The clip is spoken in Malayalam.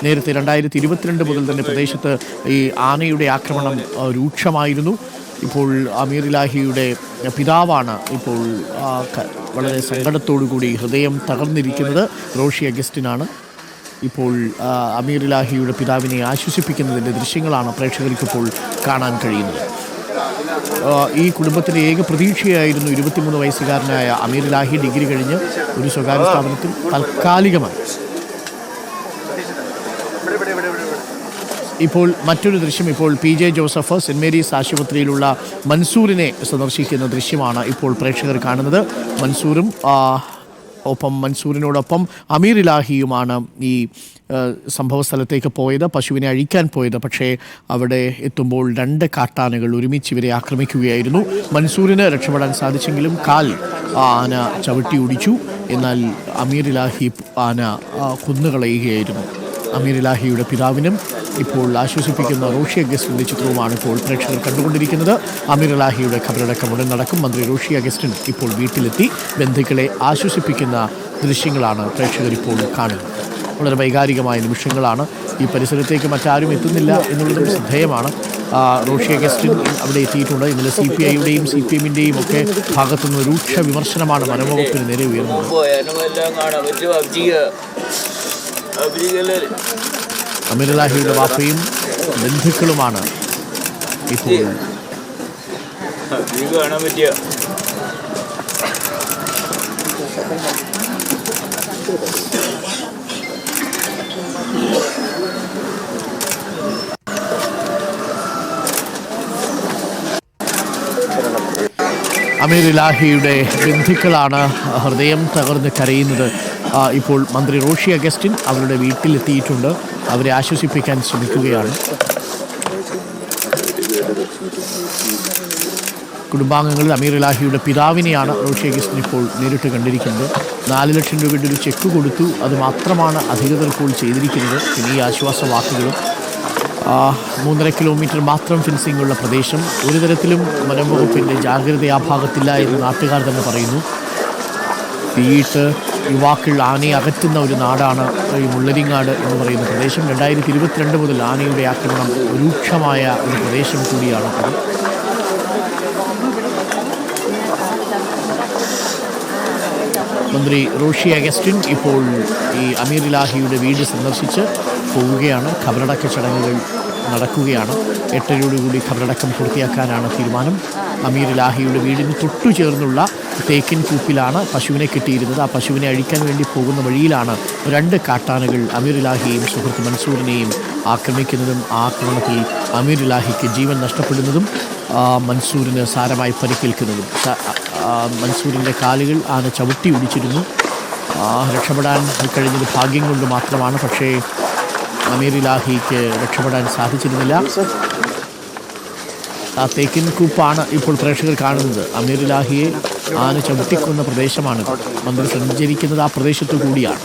നേരത്തെ 2022 മുതൽ തന്നെ പ്രദേശത്ത് ഈ ആനയുടെ ആക്രമണം രൂക്ഷമായിരുന്നു. ഇപ്പോൾ അമീർ ഇലാഹിയുടെ പിതാവാണ് ഇപ്പോൾ വളരെ സങ്കടത്തോടുകൂടി ഹൃദയം തകർന്നിരിക്കുന്നത്. റോഷി അഗസ്റ്റിനാണ് ഇപ്പോൾ അമീർ ഇലാഹിയുടെ പിതാവിനെ ആശ്വസിപ്പിക്കുന്നതിൻ്റെ ദൃശ്യങ്ങളാണ് പ്രേക്ഷകർക്കിപ്പോൾ കാണാൻ കഴിയുന്നത്. ഈ കുടുംബത്തിൻ്റെ ഏക പ്രതീക്ഷയായിരുന്നു 23 വയസ്സുകാരനായ അമീർ ഇലാഹി. ഡിഗ്രി കഴിഞ്ഞ് ഒരു സ്വകാര്യ സ്ഥാപനത്തിൽ താൽക്കാലികമായി. ഇപ്പോൾ മറ്റൊരു ദൃശ്യം, ഇപ്പോൾ PJ ജോസഫ് സെൻറ് മേരീസ് ആശുപത്രിയിലുള്ള മൻസൂറിനെ സന്ദർശിക്കുന്ന ദൃശ്യമാണ് ഇപ്പോൾ പ്രേക്ഷകർ കാണുന്നത്. മൻസൂറിനോടൊപ്പം അമീർ ഇലാഹിയുമാണ് ഈ സംഭവ സ്ഥലത്തേക്ക് പോയത്, പശുവിനെ അഴിക്കാൻ പോയത്. പക്ഷേ അവിടെ എത്തുമ്പോൾ 2 കാട്ടാനകൾ ഒരുമിച്ച് ഇവരെ ആക്രമിക്കുകയായിരുന്നു. മൻസൂറിന് രക്ഷപ്പെടാൻ സാധിച്ചെങ്കിലും കാൽ ആന ചവിട്ടി ഒടിച്ചു. എന്നാൽ അമീർ ഇലാഹി ആന കൊന്നുകളയുകയായിരുന്നു. അമീർ ഇലാഹിയുടെ പിതാവിനും ഇപ്പോൾ ആശ്വസിപ്പിക്കുന്ന റോഷി അഗസ്റ്റിൻ്റെ ചിത്രവുമാണ് ഇപ്പോൾ പ്രേക്ഷകർ കണ്ടുകൊണ്ടിരിക്കുന്നത്. അമീർ ഇലാഹിയുടെ ഖബറടക്കം ഉടൻ നടക്കും. മന്ത്രി റോഷി അഗസ്റ്റിൻ ഇപ്പോൾ വീട്ടിലെത്തി ബന്ധുക്കളെ ആശ്വസിപ്പിക്കുന്ന ദൃശ്യങ്ങളാണ് പ്രേക്ഷകർ ഇപ്പോൾ കാണുന്നത്. വളരെ വൈകാരികമായ നിമിഷങ്ങളാണ്. ഈ പരിസരത്തേക്ക് മറ്റാരും എത്തുന്നില്ല എന്നുള്ളതും ശ്രദ്ധേയമാണ്. റോഷി അഗസ്റ്റിൻ അവിടെ എത്തിയിട്ടുണ്ട്. ഇന്നലെ CPIയുടെയും CPMൻ്റെയും ഒക്കെ ഭാഗത്തുനിന്ന് രൂക്ഷ വിമർശനമാണ് വനംവകുപ്പിന് നേരെ ഉയർന്നത്. അമീർ ഇലാഹിയുടെ വാപ്പയും ബന്ധുക്കളുമാണ് ഇപ്പോൾ അമീർ ഇലാഹിയുടെ ബന്ധുക്കളാണ് ഹൃദയം തകർന്ന് കരയുന്നത്. ഇപ്പോൾ മന്ത്രി റോഷി അഗസ്റ്റിൻ അവരുടെ വീട്ടിലെത്തിയിട്ടുണ്ട്. അവരെ ആശ്വസിപ്പിക്കാൻ ശ്രമിക്കുകയാണ്. കുടുംബാംഗങ്ങളിൽ അമീർ ഇലാഹിയുടെ പിതാവിനെയാണ് റോഷി അഗസ്റ്റിൻ ഇപ്പോൾ നേരിട്ട് കണ്ടിരിക്കുന്നത്. 4 ലക്ഷം രൂപയുടെ ഒരു ചെക്ക് കൊടുത്തു. അത് മാത്രമാണ് അധികൃതർ ഇപ്പോൾ ചെയ്തിരിക്കുന്നത്. പിന്നെ ഈ ആശ്വാസ വാക്കുകളും 3.5 കിലോമീറ്റർ മാത്രം ഫെൻസിംഗ് ഉള്ള പ്രദേശം. ഒരു തരത്തിലും വനംവകുപ്പിൻ്റെ ജാഗ്രത ആ ഭാഗത്തില്ല എന്ന് നാട്ടുകാർ തന്നെ പറയുന്നു. തീയിട്ട് യുവാക്കൾ ആനയെ അകറ്റുന്ന ഒരു നാടാണ് ഈ മുള്ളരിങ്ങാട് എന്ന് പറയുന്ന പ്രദേശം. 2022 മുതൽ ആനയുടെ ആക്രമണം രൂക്ഷമായ ഒരു പ്രദേശം കൂടിയാണ് അത്. മന്ത്രി റോഷി അഗസ്റ്റിൻ ഇപ്പോൾ ഈ അമീർ ഇലാഹിയുടെ വീട് സന്ദർശിച്ച് പോവുകയാണ്. ഖബറടക്ക ചടങ്ങുകൾ നടക്കുകയാണ്. 8:30 ഖബറടക്കം പൂർത്തിയാക്കാനാണ് തീരുമാനം. അമീർ ഇലാഹിയുടെ വീടിന് തൊട്ടു ചേർന്നുള്ള തേക്കിൻ കൂപ്പിലാണ് പശുവിനെ കിട്ടിയിരുന്നത്. ആ പശുവിനെ അഴിക്കാൻ വേണ്ടി പോകുന്ന വഴിയിലാണ് 2 കാട്ടാനകൾ അമീർ ഇലാഹിയെയും സുഹൃത്ത് മൻസൂറിനെയും ആക്രമിക്കുന്നതും ആ ആക്രമണത്തിൽ അമീർ ഇലാഹിക്ക് ജീവൻ നഷ്ടപ്പെടുന്നതും മൻസൂറിന് സാരമായി പരിക്കേൽക്കുന്നതും. മൻസൂറിൻ്റെ കാലുകൾ ആന ചവിട്ടി ഒടിച്ചിരുന്നു. രക്ഷപ്പെടാൻ കഴിഞ്ഞത് ഭാഗ്യം കൊണ്ട് മാത്രമാണ്. പക്ഷേ അമീർ ഇലാഹിക്ക് രക്ഷപ്പെടാൻ സാധിച്ചിരുന്നില്ല. ആ തേക്കിൻ കൂപ്പാണ് ഇപ്പോൾ പ്രേക്ഷകർ കാണുന്നത്. അമീർ ഇലാഹിയെ ആന ചവിട്ടിക്കൊന്ന പ്രദേശമാണ്. മന്ത്രി സഞ്ചരിക്കുന്നത് ആ പ്രദേശത്തു കൂടിയാണ്.